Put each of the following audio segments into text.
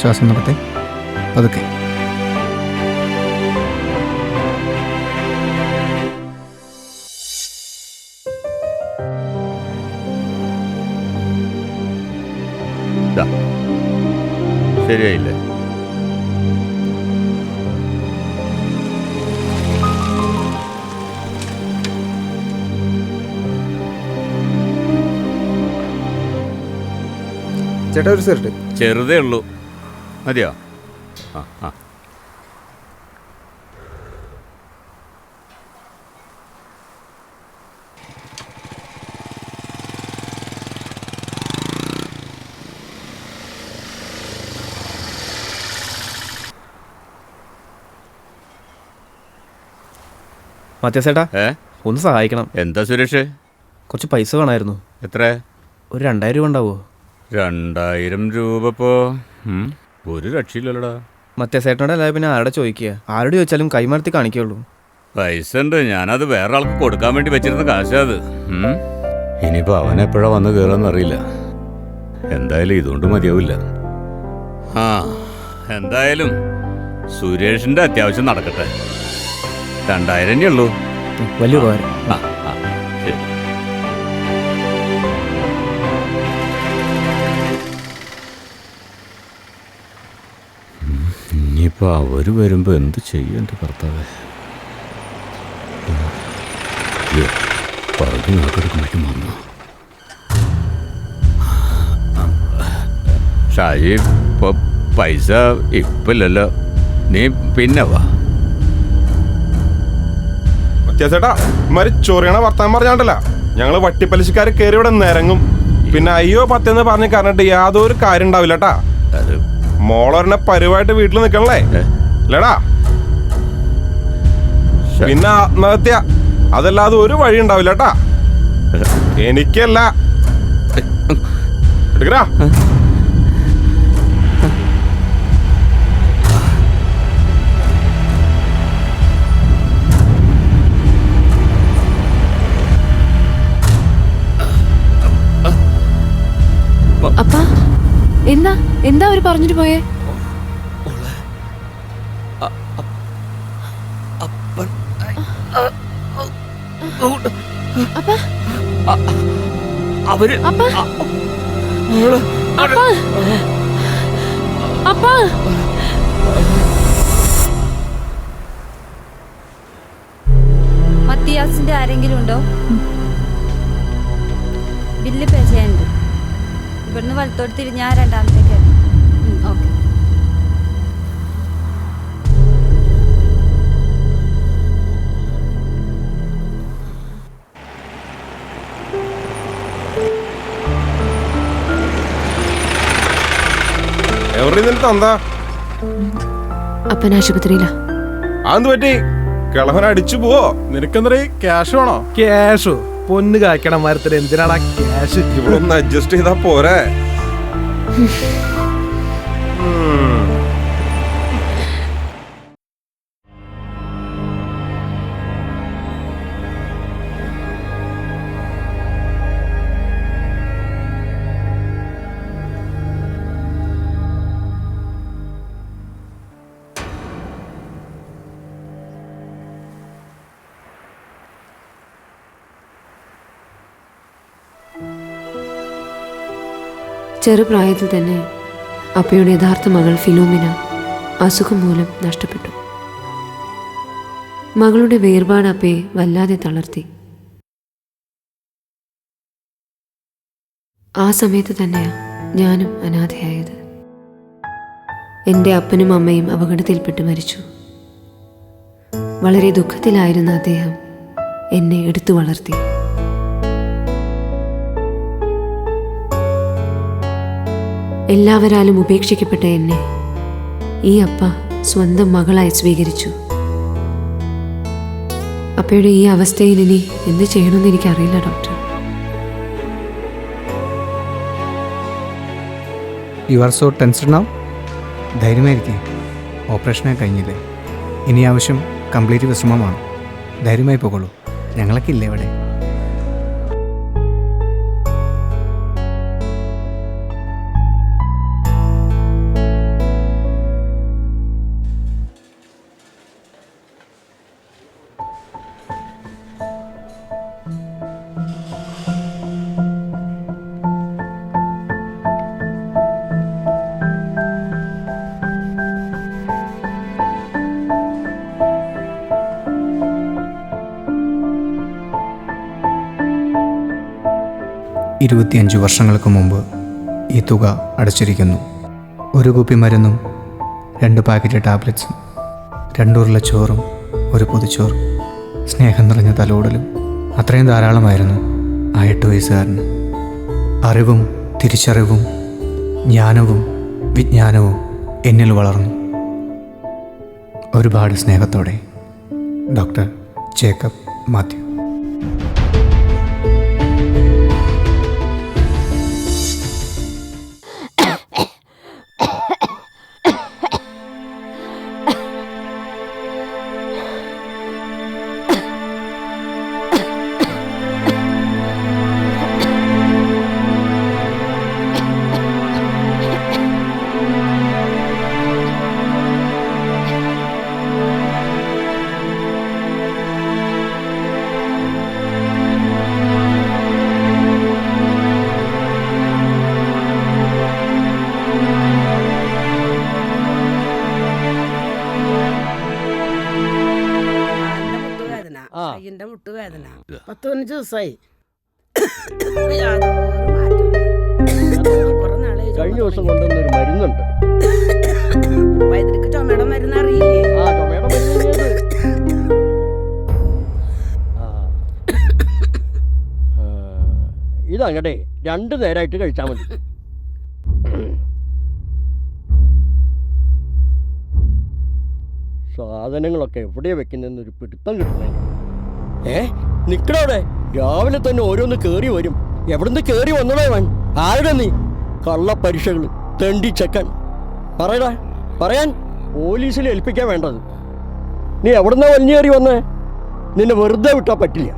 ശ്വാസം നോക്കട്ടെ. പതുക്കെ. ശരിയായില്ലേ? ചേട്ടാ ഒരു സെർട്ട് ചെറുതേ ഉള്ളൂ, മതിയോ? ആ ആ മത്യാസേട്ടാ, ഒന്ന് സഹായിക്കണം. എന്താ സുരേഷ്? കുറച്ച് പൈസ വേണമായിരുന്നു. എത്ര? ഒരു 2000 രൂപ ഉണ്ടാവുമോ? 2000 രൂപ ഇപ്പോ ഒരു രക്ഷയില്ലല്ലോടാ. മത്യാസേട്ടനോട് അല്ലാതെ പിന്നെ ആരുടെ ചോദിക്കുക? ആരോട് ചോദിച്ചാലും കൈമർത്തി കാണിക്കുള്ളൂ. പൈസ ഉണ്ട്, ഞാനത് വേറെ ആൾക്ക് കൊടുക്കാൻ വേണ്ടി വെച്ചിരുന്ന കാശാ അത്. ഇനിയിപ്പോൾ അവൻ എപ്പോഴാ വന്ന് കയറാന്ന് അറിയില്ല. എന്തായാലും ഇതുകൊണ്ട് മതിയാവില്ല. ആ എന്തായാലും സുരേഷിന്റെ അത്യാവശ്യം നടക്കട്ടെ. 2000 തന്നെ ഉള്ളൂ. വലിയ ഉപകാരം. ആ ആ ശരി. ഇനിയിപ്പോൾ അവർ വരുമ്പോൾ എന്ത് ചെയ്യും എൻ്റെ കർത്താവേ? പറഞ്ഞു നോക്കെടുക്കുമ്പോഴേക്കും വന്നു. ഷാജി, ഇപ്പോൾ പൈസ ഇപ്പില്ലല്ലോ, നീ പിന്നെ വാ. ചേട്ടാ ഇമാര് ചൊറിയണ വർത്താനം പറഞ്ഞാണ്ടല്ല, ഞങ്ങള് വട്ടിപ്പലിശക്കാര് കയറി ഇവിടെ നിരങ്ങും. പിന്നെ അയ്യോ പത്തെന്ന് പറഞ്ഞ് പറഞ്ഞിട്ട് യാതൊരു കാര്യം ഉണ്ടാവില്ല കേട്ടാ. മോളൊരെണ്ണ പരിവായിട്ട് വീട്ടിൽ നിക്കണല്ലേ അല്ലേടാ? പിന്നെ ആത്മഹത്യ, അതല്ലാതെ ഒരു വഴി ഉണ്ടാവില്ല കേട്ടാ. എനിക്കല്ല എടുക്കടാ. അപ്പാ എന്താ എന്താ അവര് പറഞ്ഞിട്ട് പോയേ? മത്തിയാസിന്റെ ആരെങ്കിലും ഉണ്ടോ? ബില്ല് പേ ചെയ്യാനുണ്ട്. ഇവിടുന്ന് വലത്തോട്ട് തിരിഞ്ഞ് ഞാൻ രണ്ടാമത്തേക്ക്. ഓക്കെ. തന്താ അപ്പൻ ആശുപത്രിയിലാ. അതെന്ത് പറ്റി? കിളവൻ അടിച്ചു പോവോ? നിനക്കെന്തേ ക്യാഷ് വേണോ? ക്യാഷോ? പൊന്ന് കായ്ക്കണ മരത്തിൽ എന്തിനാടാ ക്യാഷ്? ഇവിടെ ഒന്ന് അഡ്ജസ്റ്റ് ചെയ്താ പോരെ? ചെറുപ്രായത്തിൽ തന്നെ അപ്പയുടെ യഥാർത്ഥ മകൾ ഫിലോമിന അസുഖം മൂലം നഷ്ടപ്പെട്ടു. മകളുടെ വേർപാട് അപ്പയെ വല്ലാതെ തളർത്തി. ആ സമയത്ത് തന്നെയാണ് ഞാനും അനാഥയായത്. എൻ്റെ അപ്പനും അമ്മയും അപകടത്തിൽപ്പെട്ട് മരിച്ചു. വളരെ ദുഃഖത്തിലായിരുന്ന അദ്ദേഹം എന്നെ എടുത്തു വളർത്തി. എല്ലാവരാലും ഉപേക്ഷിക്കപ്പെട്ട എന്നെ ഈ അപ്പ സ്വന്തം മകളായി സ്വീകരിച്ചു. അപ്പയുടെ ഈ അവസ്ഥയിൽ ഇനി എന്ത് ചെയ്യണമെന്ന് എനിക്കറിയില്ല doctor. You are so tensed now. ധൈര്യമായിരിക്കേ, ഓപ്പറേഷനൊക്കെ കഴിഞ്ഞില്ലേ. ഇനി ആവശ്യം കംപ്ലീറ്റ് വിശ്രമമാണ്. ധൈര്യമായി പോകോളൂ, ഞങ്ങളൊക്കെ ഇല്ലേ ഇവിടെ. 25 വർഷങ്ങൾക്ക് മുമ്പ് ഈ തുക അടച്ചിരിക്കുന്നു. ഒരു കുപ്പി മരുന്നും 2 പാക്കറ്റ് ടാബ്ലറ്റ്സും 2 ഉരുള ചോറും ഒരു പൊതിച്ചോറും സ്നേഹം നിറഞ്ഞ തലോടലും അത്രയും ധാരാളമായിരുന്നു ആ 8 വയസ്സുകാരന്. അറിവും തിരിച്ചറിവും ജ്ഞാനവും വിജ്ഞാനവും എന്നിൽ വളർന്നു. ഒരുപാട് സ്നേഹത്തോടെ ഡോക്ടർ ജേക്കബ് മാത്യു. കയ്യിന്റെ മുട്ടുവേദന 10-15 ദിവസമായി. യാതൊരു മാറ്റമില്ല. കുറെ നാളായി കഴിഞ്ഞ ദിവസം കൊണ്ടുവന്നൊരു മരുന്നുണ്ട്. വൈദ്യുതിക്ക് ചുമയുടെ മരുന്ന് അറിയില്ലേ? ആ ചുമയുടെ മരുന്ന് ഇതങ്ങടെ 2 നേരമായിട്ട് കഴിച്ചാൽ മതി. സാധനങ്ങളൊക്കെ എവിടെയാ വെക്കുന്നതെന്നൊരു പിടുത്തം കിട്ടണേ. നിക്കടവിടെ രാവിലെ തന്നെ ഓരോന്ന് കേറി വരും. എവിടുന്ന് കേറി വന്നടേ അവൻ? ആരുടെ നീ? കള്ള പരീക്ഷകൾ തെണ്ടി ചെക്കൻ. പറയടാ, പറയാൻ പോലീസിൽ ഏൽപ്പിക്കാൻ വേണ്ടത്. നീ എവിടുന്നാ വലിഞ്ഞേറി വന്നേ? നിന്നെ വെറുതെ വിട്ടാ പറ്റില്ല.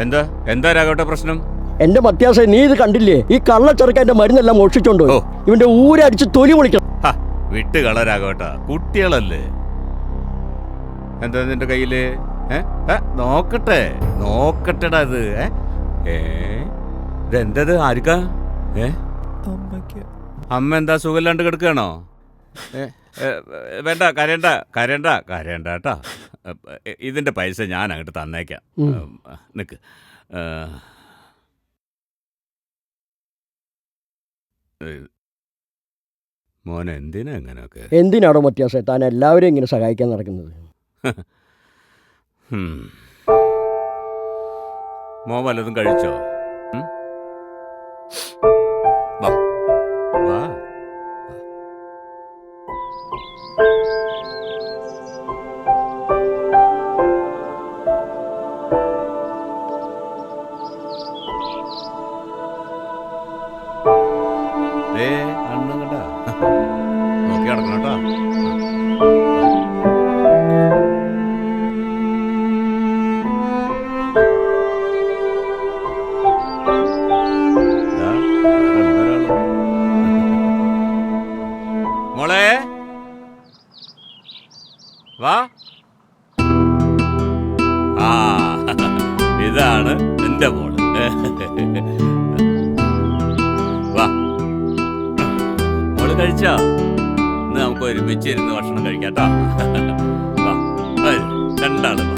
എന്താ എന്താ രാഘവട്ട പ്രശ്നം? എന്റെ മത്യാസ, നീ ഇത് കണ്ടില്ലേ? ഈ കള്ളച്ചെറുക്കൻ്റെ മരുന്നെല്ലാം മോഷിച്ചോണ്ടോ ഇവന്റെ ഊരടിച്ച് തൊലി പൊളിക്കണം. വിട്ടുകള രാഘവട്ട, കുട്ടികളല്ലേ. എന്താ നിന്റെ കയ്യില്? നോക്കട്ടെ നോക്കട്ടെടാ ഇത്. ഇതെന്തത്? ആർക്കാ? അമ്മ എന്താ സുഖമില്ലാണ്ട് കിടക്കുകയാണോ? വേണ്ട, കരയണ്ട കരയണ്ട കരയണ്ട കേട്ടാ. ഇതിൻ്റെ പൈസ ഞാൻ അങ്ങോട്ട് തന്നേക്കാം. നിക്ക്. മോനെ എന്തിനാ എങ്ങനെയൊക്കെ? എന്തിനാണോ മത്യാസെ താൻ എല്ലാവരും ഇങ്ങനെ സഹായിക്കാൻ നടക്കുന്നത്? മോൻ വല്ലതും കഴിച്ചോ? വാ വാ. അണ്ണ കണ്ടാ നോക്കി നടക്കണം കേട്ടോ. മോളെ വാ. ആ, ഇതാണ് എന്റെ മോള്. വാ, മോള് കഴിച്ചോ? ഇന്ന് നമുക്ക് ഒരുമിച്ചിരുന്ന് ഭക്ഷണം കഴിക്കാട്ടോ. വാ, രണ്ടാള് വാ.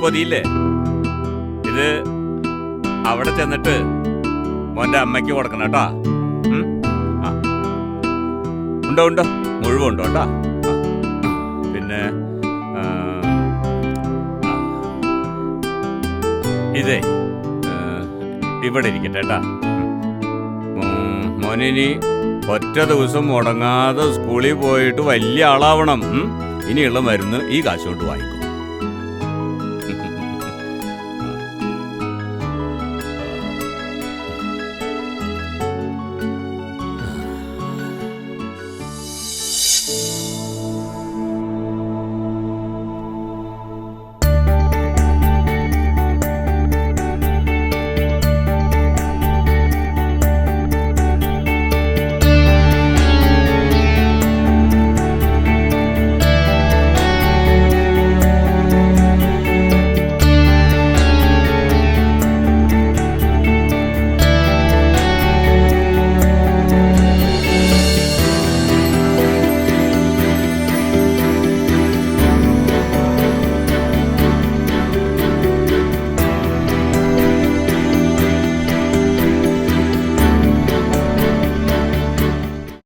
പൊതിയില്ലേ, ഇത് അവിടെ ചെന്നിട്ട് മോൻ്റെ അമ്മയ്ക്ക് കൊടുക്കണം കേട്ടോ. ഉണ്ടോ ഉണ്ടോ, മുഴുവൻ ഉണ്ടോ കേട്ടോ. പിന്നെ ഇതേ ഇവിടെ ഇരിക്കട്ടെ കേട്ടാ. മോനിനി ഒറ്റ ദിവസം മുടങ്ങാതെ സ്കൂളിൽ പോയിട്ട് വലിയ ആളാവണം. ഇനിയുള്ള മരുന്ന് ഈ കാശ് കൊണ്ട് വാങ്ങിക്കും.